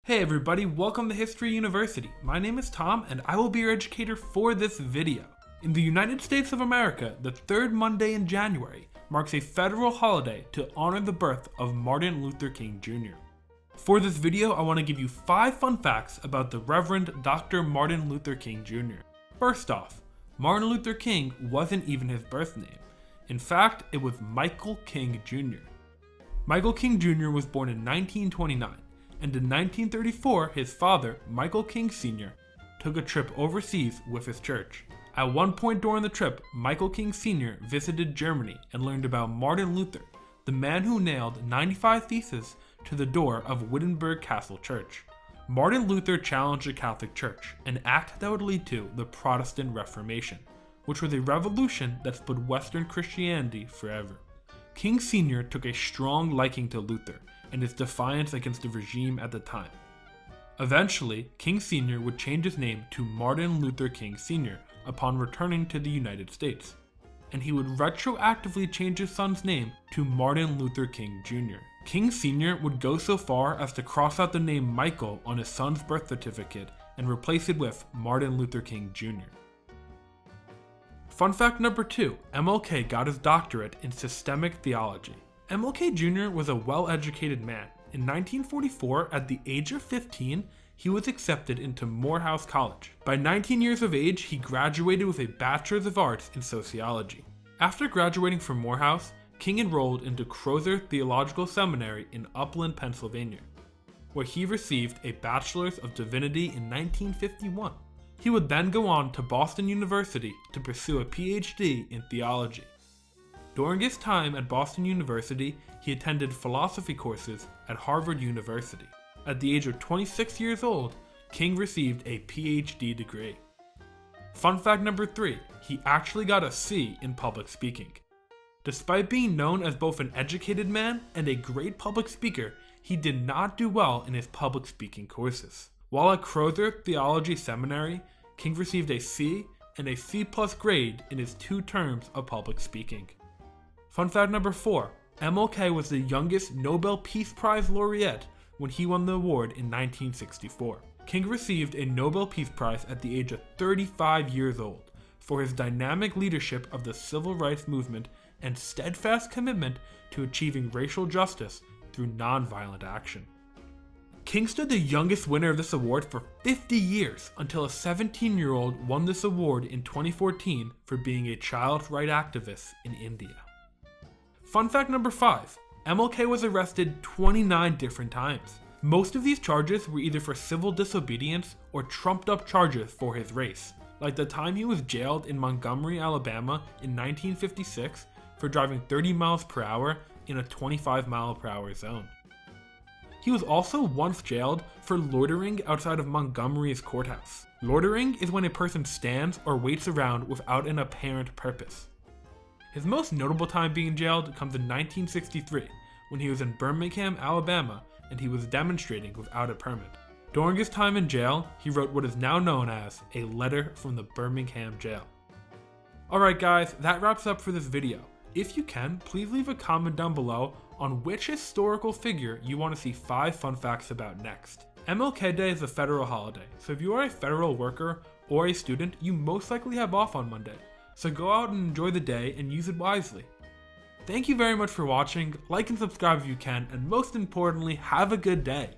Hey everybody, welcome to History University. My name is Tom and I will be your educator for this video. In the United States of America, the third Monday in January marks a federal holiday to honor the birth of Martin Luther King Jr. For this video, I want to give you 5 fun facts about the Reverend Dr. Martin Luther King Jr. First off, Martin Luther King wasn't even his birth name. In fact, it was Michael King Jr. Michael King Jr. was born in 1929. And in 1934, his father, Michael King Sr., took a trip overseas with his church. At one point during the trip, Michael King Sr. visited Germany and learned about Martin Luther, the man who nailed 95 theses to the door of Wittenberg Castle Church. Martin Luther challenged the Catholic Church, an act that would lead to the Protestant Reformation, which was a revolution that split Western Christianity forever. King Sr. took a strong liking to Luther and his defiance against the regime at the time. Eventually, King Sr. would change his name to Martin Luther King Sr. upon returning to the United States, and he would retroactively change his son's name to Martin Luther King Jr. King Sr. would go so far as to cross out the name Michael on his son's birth certificate and replace it with Martin Luther King Jr. Fun fact number 2, MLK got his doctorate in systemic theology. MLK Jr. was a well-educated man. In 1944, at the age of 15, he was accepted into Morehouse College. By 19 years of age, he graduated with a Bachelor's of Arts in Sociology. After graduating from Morehouse, King enrolled into Crozer Theological Seminary in Upland, Pennsylvania, where he received a Bachelor's of Divinity in 1951. He would then go on to Boston University to pursue a PhD in theology. During his time at Boston University, he attended philosophy courses at Harvard University. At the age of 26 years old, King received a PhD degree. Fun fact number 3, he actually got a C in public speaking. Despite being known as both an educated man and a great public speaker, he did not do well in his public speaking courses. While at Crozer Theology Seminary, King received a C and a C+ grade in his 2 terms of public speaking. Fun fact number 4, MLK was the youngest Nobel Peace Prize laureate when he won the award in 1964. King received a Nobel Peace Prize at the age of 35 years old for his dynamic leadership of the civil rights movement and steadfast commitment to achieving racial justice through nonviolent action. King stood the youngest winner of this award for 50 years until a 17-year-old won this award in 2014 for being a child rights activist in India. Fun fact number 5, MLK was arrested 29 different times. Most of these charges were either for civil disobedience or trumped up charges for his race, like the time he was jailed in Montgomery, Alabama in 1956 for driving 30 miles per hour in a 25 mile per hour zone. He was also once jailed for loitering outside of Montgomery's courthouse. Loitering is when a person stands or waits around without an apparent purpose. His most notable time being jailed comes in 1963, when he was in Birmingham, Alabama, and he was demonstrating without a permit. During his time in jail, he wrote what is now known as a letter from the Birmingham jail. Alright guys, that wraps up for this video. If you can, please leave a comment down below on which historical figure you want to see 5 fun facts about next. MLK Day is a federal holiday, so if you are a federal worker or a student, you most likely have off on Monday. So go out and enjoy the day and use it wisely. Thank you very much for watching, like and subscribe if you can, and most importantly, have a good day.